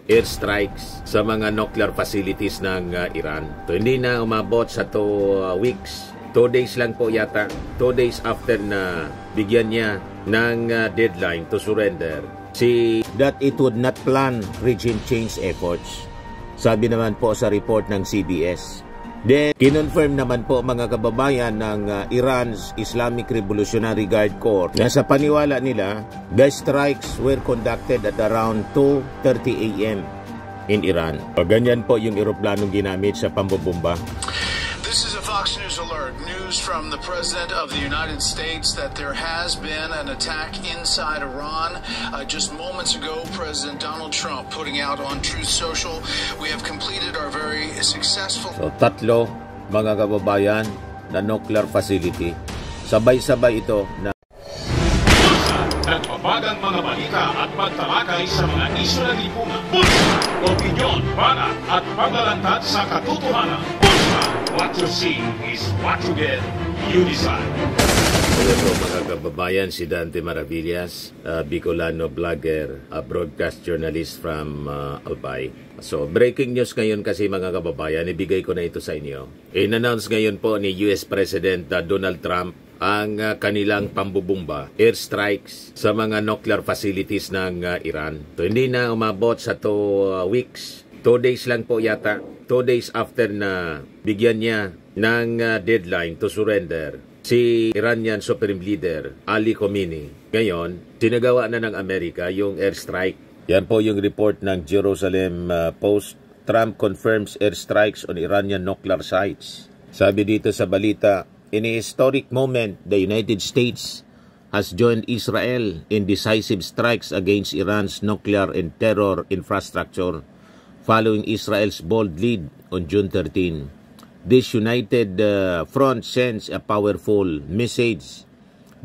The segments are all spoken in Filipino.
airstrikes sa mga nuclear facilities ng Iran. So, hindi na umabot sa 2 weeks. 2 days lang po yata. 2 days after na bigyan niya ng deadline to surrender. That it would not plan regime change efforts. Sabi naman po sa report ng CBS. Then, kinonfirm naman po mga kababayan ng Iran's Islamic Revolutionary Guard Corps na sa paniwala nila, the strikes were conducted at around 2:30 a.m. in Iran. O ganyan po yung eroplanong ginamit sa pambobomba. This is a Fox News alert. News from the President of the United States that there has been an attack inside Iran. Just moments ago, President Donald Trump putting out on Truth Social, we have completed our very successful... So, 3 mga kababayan na nuclear facility. Sabay-sabay ito na nagpapagang mga balita at pagtalakay sa mga isyu na lipungan. Bulsa! Opinyon, banat at paglalantad sa katotohanan. Bulsa! What you see is what you get. You decide. Hello mga kababayan, si Dante Maravillas, Bicolano vlogger, broadcast journalist from Albay. So, breaking news ngayon kasi mga kababayan, ibigay ko na ito sa inyo. In-announce ngayon po ni US President Donald Trump ang kanilang pambubumba, airstrikes sa mga nuclear facilities ng Iran. So, hindi na umabot sa 2 weeks. 2 days lang po yata. 2 days after na bigyan niya ng deadline to surrender si Iranian Supreme Leader Ali Khamenei. Ngayon, sinagawa na ng Amerika yung airstrike. Yan po yung report ng Jerusalem Post. Trump confirms airstrikes on Iranian nuclear sites. Sabi dito sa balita, in a historic moment, the United States has joined Israel in decisive strikes against Iran's nuclear and terror infrastructure following Israel's bold lead on June 13. This united front sends a powerful message.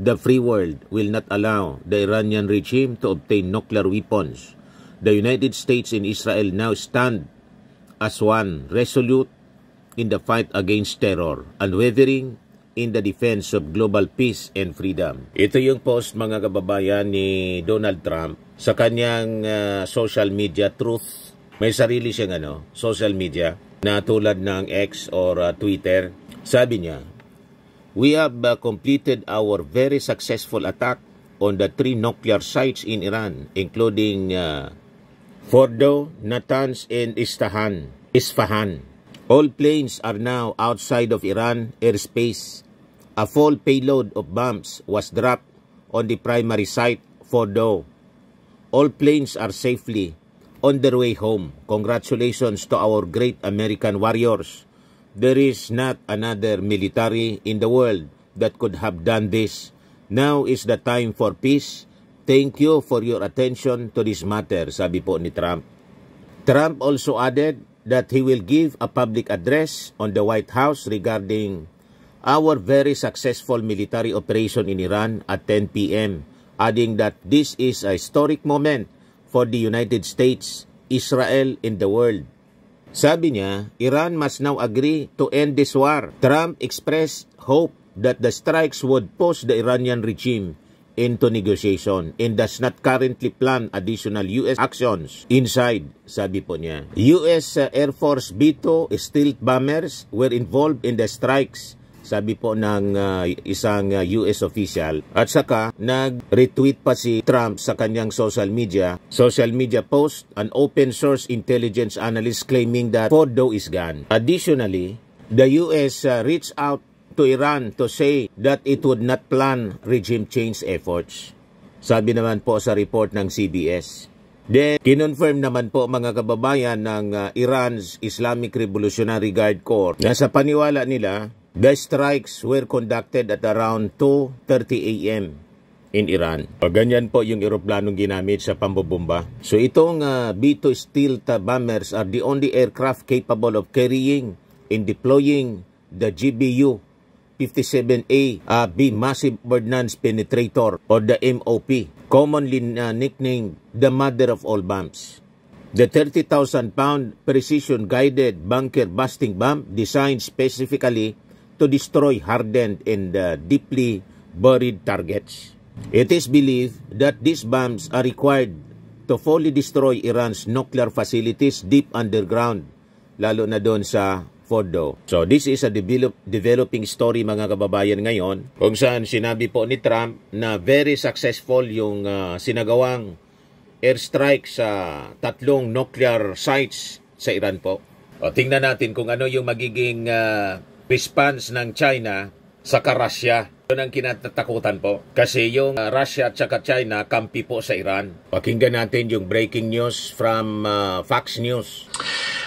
The free world will not allow the Iranian regime to obtain nuclear weapons. The United States and Israel now stand as one, resolute in the fight against terror, unwavering in the defense of global peace and freedom. Ito yung post mga kababayan ni Donald Trump sa kanyang social media Truth. May sarili siyang social media na tulad ng X or Twitter. Sabi niya, we have completed our very successful attack on the 3 nuclear sites in Iran, including Fordo, Natanz, and Isfahan. All planes are now outside of Iran airspace. A full payload of bombs was dropped on the primary site, Fordo. All planes are safely on their way home. Congratulations to our great American warriors. There is not another military in the world that could have done this. Now is the time for peace. Thank you for your attention to this matter, sabi po ni Trump. Trump also added that he will give a public address on the White House regarding our very successful military operation in Iran at 10 p.m., adding that this is a historic moment for the United States, Israel, and the world. Sabi niya, Iran must now agree to end this war. Trump expressed hope that the strikes would push the Iranian regime into negotiation and does not currently plan additional U.S. actions inside, sabi po niya. U.S. Air Force B-2 stealth bombers were involved in the strikes, sabi po ng isang US official. At saka, nag-retweet pa si Trump sa kanyang social media post, an open source intelligence analyst claiming that Fordo is gone. Additionally, the US reached out to Iran to say that it would not plan regime change efforts. Sabi naman po sa report ng CBS. Then, kinonfirm naman po mga kababayan ng Iran's Islamic Revolutionary Guard Corps na sa paniwala nila, the strikes were conducted at around 2:30 a.m. in Iran. O ganyan po yung eroplanong ginamit sa pambobomba. So itong B-2 stealth bombers are the only aircraft capable of carrying and deploying the GBU-57A B Massive Ordnance Penetrator or the MOP, commonly nicknamed the mother of all bombs. The 30,000-pound precision-guided bunker-busting bomb designed specifically to destroy hardened and deeply buried targets. It is believed that these bombs are required to to fully destroy Iran's nuclear facilities deep underground, lalo na doon sa Fordo. So this is a developing story mga kababayan ngayon, kung saan sinabi po ni Trump na very successful yung sinagawang airstrike sa 3 nuclear sites sa Iran po. O, tingnan natin kung ano yung magiging response ng China sa Russia. Yun ang kinatatakutan po. Kasi yung Russia at saka China, kampi po sa Iran. Pakinggan natin yung breaking news from Fox News.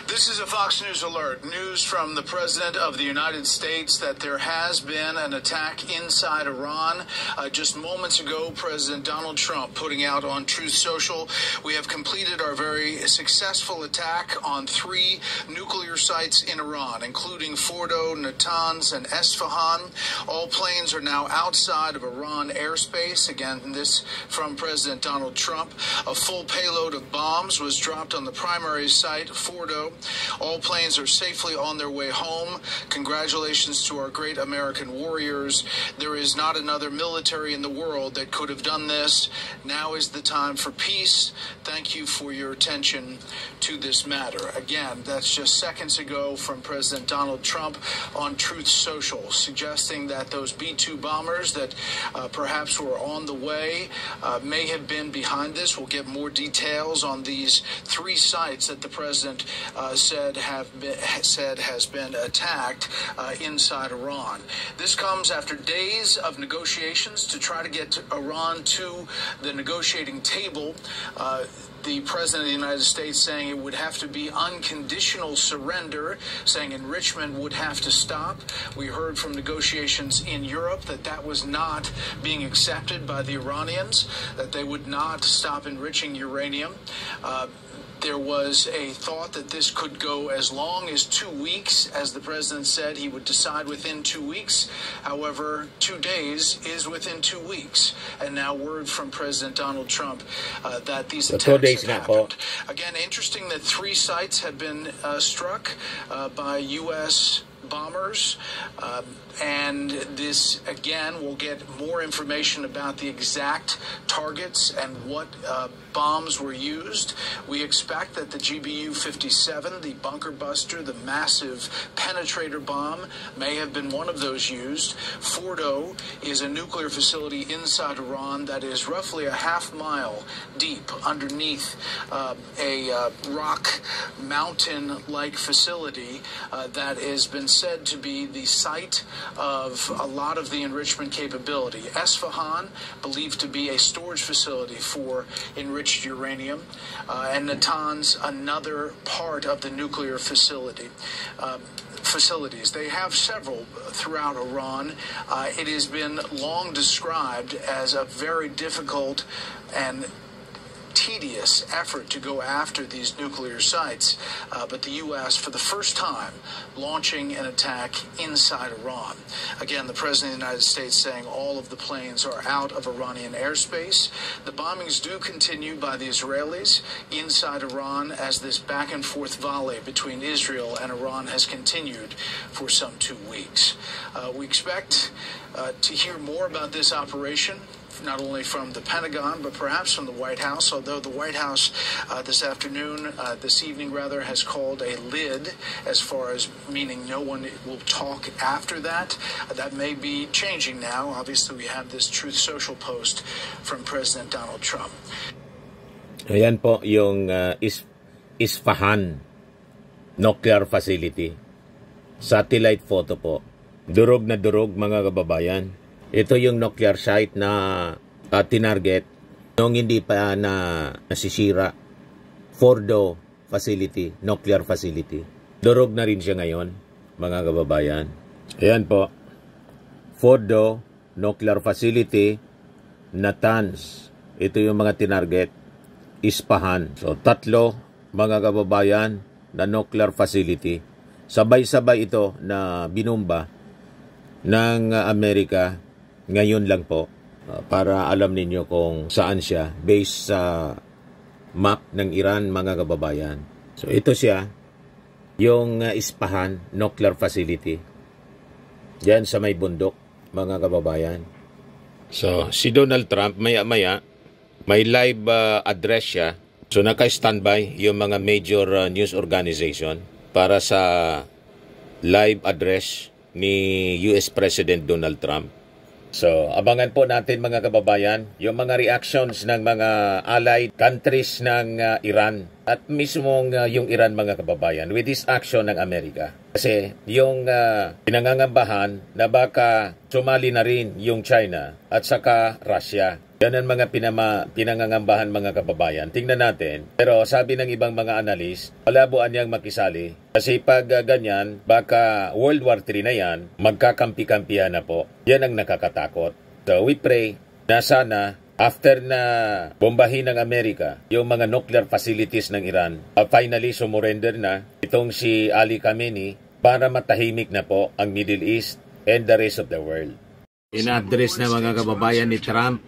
This is a Fox News alert. News from the President of the United States that there has been an attack inside Iran. Just moments ago, President Donald Trump putting out on Truth Social, we have completed our very successful attack on 3 nuclear sites in Iran, including Fordo, Natanz, and Esfahan. All planes are now outside of Iran airspace. Again, this from President Donald Trump. A full payload of bombs was dropped on the primary site, Fordo. All planes are safely on their way home. Congratulations to our great American warriors. There is not another military in the world that could have done this. Now is the time for peace. Thank you for your attention to this matter. Again, that's just seconds ago from President Donald Trump on Truth Social, suggesting that those B-2 bombers that perhaps were on the way may have been behind this. We'll get more details on these 3 sites that the president said has been attacked inside Iran. This comes after days of negotiations to try to get Iran to the negotiating table. The President of the United States saying it would have to be unconditional surrender, saying enrichment would have to stop. We heard from negotiations in Europe that that was not being accepted by the Iranians, that they would not stop enriching uranium. There was a thought that this could go as long as 2 weeks, as the president said he would decide within 2 weeks. However, 2 days is within 2 weeks. And now word from President Donald Trump that these attacks have happened. Again, interesting that 3 sites have been struck by U.S. bombers, and this again we'll get more information about the exact targets and what bombs were used. We expect that the GBU-57, the bunker buster, the massive penetrator bomb, may have been one of those used. Fordo is a nuclear facility inside Iran that is roughly a half-mile deep underneath a rock mountain-like facility that has been said to be the site of a lot of the enrichment capability. Esfahan, believed to be a storage facility for enriched uranium, and Natanz, another part of the nuclear facilities. They have several throughout Iran. It has been long described as a very difficult and tedious effort to go after these nuclear sites, but the U.S. for the first time launching an attack inside Iran. Again, the President of the United States saying all of the planes are out of Iranian airspace. The bombings do continue by the Israelis inside Iran as this back and forth volley between Israel and Iran has continued for some 2 weeks. We expect to hear more about this operation, not only from the Pentagon, but perhaps from the White House, although the White House this evening has called a lid, as far as meaning no one will talk after that. That may be changing now. Obviously, we have this Truth Social post from President Donald Trump. Ayan po yung Isfahan nuclear facility. Satellite photo po. Durog na durog mga kababayan. Ito yung nuclear site na tinarget nung hindi pa nasisira. Fordo facility, nuclear facility. Durog na rin siya ngayon, mga kababayan. Ayan po. Fordo, nuclear facility, Natanz. Ito yung mga tinarget. Isfahan. So, 3, mga kababayan, na nuclear facility. Sabay-sabay ito na binumba ng Amerika. Ngayon lang po, para alam ninyo kung saan siya, based sa map ng Iran, mga kababayan. So ito siya, yung Isfahan nuclear facility. Diyan sa may bundok, mga kababayan. So si Donald Trump, maya-maya, may live address siya So naka-standby yung mga major news organization para sa live address ni US President Donald Trump. So, abangan po natin mga kababayan, yung mga reactions ng mga allied countries ng Iran at mismong yung Iran mga kababayan with this action ng Amerika. Kasi yung pinangangambahan na baka sumali na rin yung China at saka Russia. Yan ang mga pinangangambahan mga kababayan. Tingnan natin. Pero sabi ng ibang mga analyst, malabuan niyang makisali. Kasi pag ganyan, baka World War III na yan, magkakampi-kampihan na po. Yan ang nakakatakot. So we pray na sana after na bombahin ng Amerika yung mga nuclear facilities ng Iran, finally sumurrender na itong si Ali Khamenei para matahimik na po ang Middle East and the rest of the world. In-address na mga kababayan ni Trump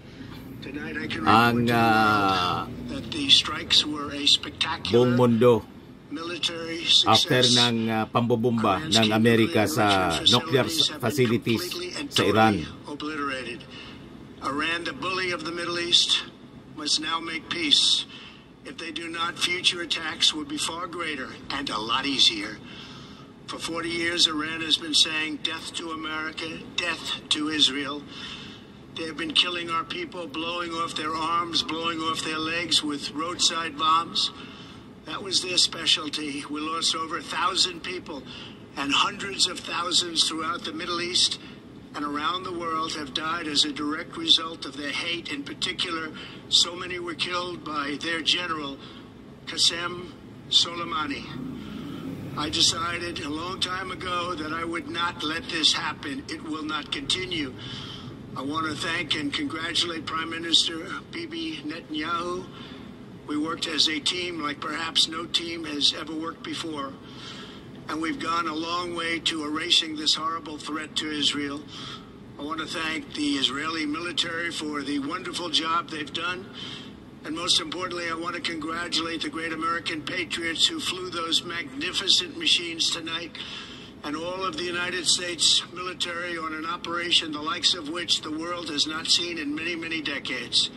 ang buong mundo after ng pambobomba ng Amerika sa nuclear facilities sa Iran. Iran, the bully of the Middle East, must now make peace. If they do not, future attacks will be far greater and a lot easier. For 40 years, Iran has been saying death to America, death to Israel. They have been killing our people, blowing off their arms, blowing off their legs with roadside bombs. That was their specialty. We lost over 1,000 people, and hundreds of thousands throughout the Middle East and around the world have died as a direct result of their hate. In particular, so many were killed by their general, Qasem Soleimani. I decided a long time ago that I would not let this happen. It will not continue. I want to thank and congratulate Prime Minister Bibi Netanyahu. We worked as a team like perhaps no team has ever worked before. And we've gone a long way to erasing this horrible threat to Israel. I want to thank the Israeli military for the wonderful job they've done. And most importantly, I want to congratulate the great American patriots who flew those magnificent machines tonight, and all of the United States military on an operation the likes of which the world has not seen in many, many decades.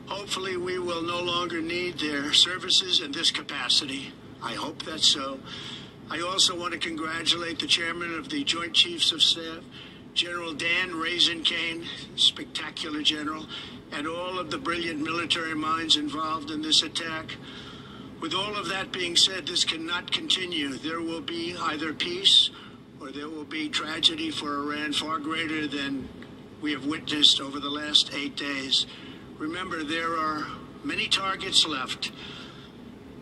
Hopefully we will no longer need their services in this capacity. I hope that's so. I also want to congratulate the chairman of the Joint Chiefs of Staff, General Dan Raisin-Kane, spectacular general, and all of the brilliant military minds involved in this attack. With all of that being said, this cannot continue. There will be either peace or there will be tragedy for Iran far greater than we have witnessed over the last 8 days. Remember, there are many targets left.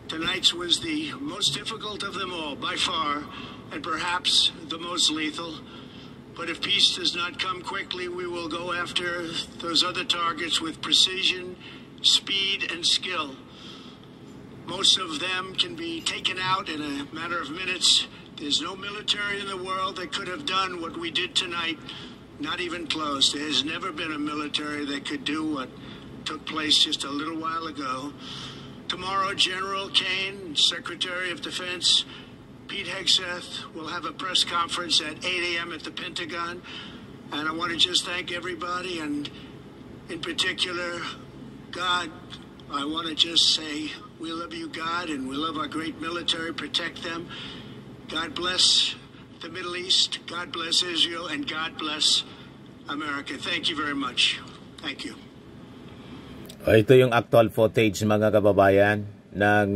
Tonight's was the most difficult of them all, by far, and perhaps the most lethal. But if peace does not come quickly, we will go after those other targets with precision, speed, and skill. Most of them can be taken out in a matter of minutes. There's no military in the world that could have done what we did tonight, not even close. There has never been a military that could do what took place just a little while ago. Tomorrow, General Kane, Secretary of Defense, Pete Hegseth will have a press conference at 8 a.m. at the Pentagon. And I want to just thank everybody, and in particular, God. I want to just say we love you, God, and we love our great military. Protect them. God bless the Middle East. God bless Israel, and God bless America. Thank you very much. Thank you. Ito yung actual footage mga kababayan ng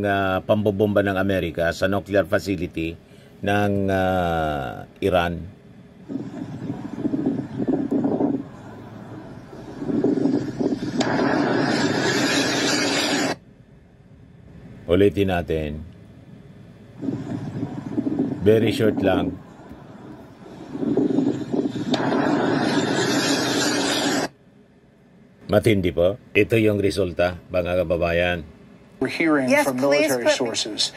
pambobomba ng Amerika sa nuclear facility ng Iran. Ulitin natin. Very short lang. Matindi po. Ito yung resulta, mga kababayan. We're hearing from military sources.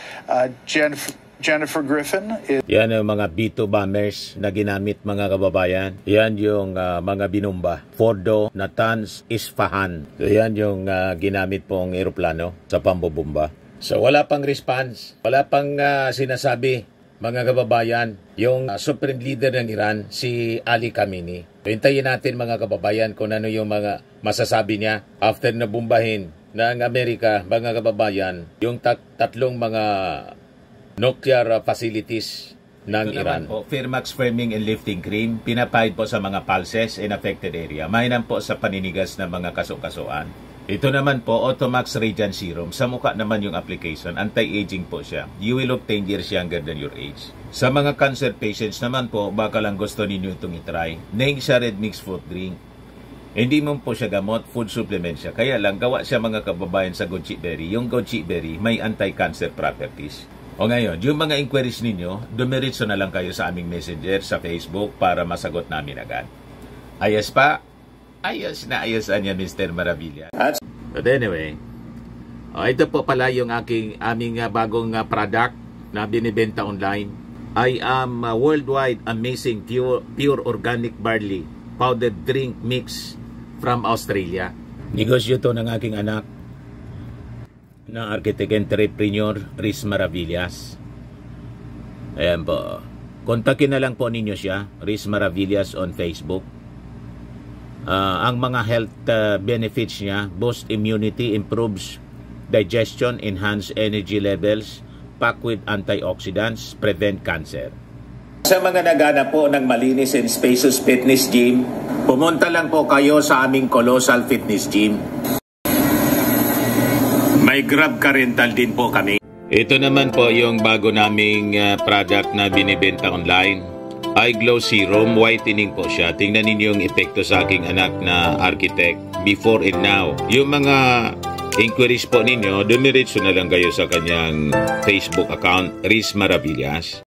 Jennifer Griffin is... Yan yung mga B-2 bombers na ginamit mga kababayan. Yan yung mga binumba. Fordo, Natanz, Isfahan. So, yan yung ginamit pong eroplano sa pambobomba. So wala pang response, wala pang sinasabi mga kababayan, yung supreme leader ng Iran, si Ali Khamenei. Hintayin natin mga kababayan kung ano yung mga masasabi niya after na bombahin ng Amerika, mga kababayan, yung tatlong mga nuclear facilities ng Iran. Po, Firmax Firming and Lifting Cream, pinapahid po sa mga pulses in affected area. Mainam po sa paninigas ng mga kaso-kasuan. Ito naman po, Automax Radiant Serum. Sa mukha naman yung application, anti-aging po siya. You will look 10 years younger than your age. Sa mga cancer patients naman po, baka lang gusto ninyo itong itry. Neng siya red mixed fruit drink. Hindi mo po siya gamot, food supplement siya. Kaya lang, gawa siya mga kababayan sa goji berry. Yung goji berry, may anti-cancer properties. O ngayon, yung mga inquiries ninyo, dumiritso na lang kayo sa aming messenger sa Facebook para masagot namin agad. Ayos pa? Ayos na ayos niya, Mr. Maravilla. But anyway, ito po pala yung aming bagong product na binibenta online. I am worldwide amazing pure organic barley powdered drink mix from Australia. Negosyo to ng aking anak na architect entrepreneur Riz Maravillas. Ayan po. Kontakin na lang po ninyo siya, Riz Maravillas on Facebook. Ang mga health benefits niya, boost immunity, improves digestion, enhance energy levels, packed with antioxidants, prevent cancer. Sa mga naghanap po ng malinis and spacious fitness gym, pumunta lang po kayo sa aming Colossal Fitness Gym. May Grab car rental din po kami. Ito naman po yung bago naming product na binibenta online. Eye Glow Serum, whitening po siya. Tingnan ninyo yung epekto sa aking anak na architect before and now. Yung mga inquiries po ninyo, dumiretso na lang kayo sa kanyang Facebook account, Riz Maravillas.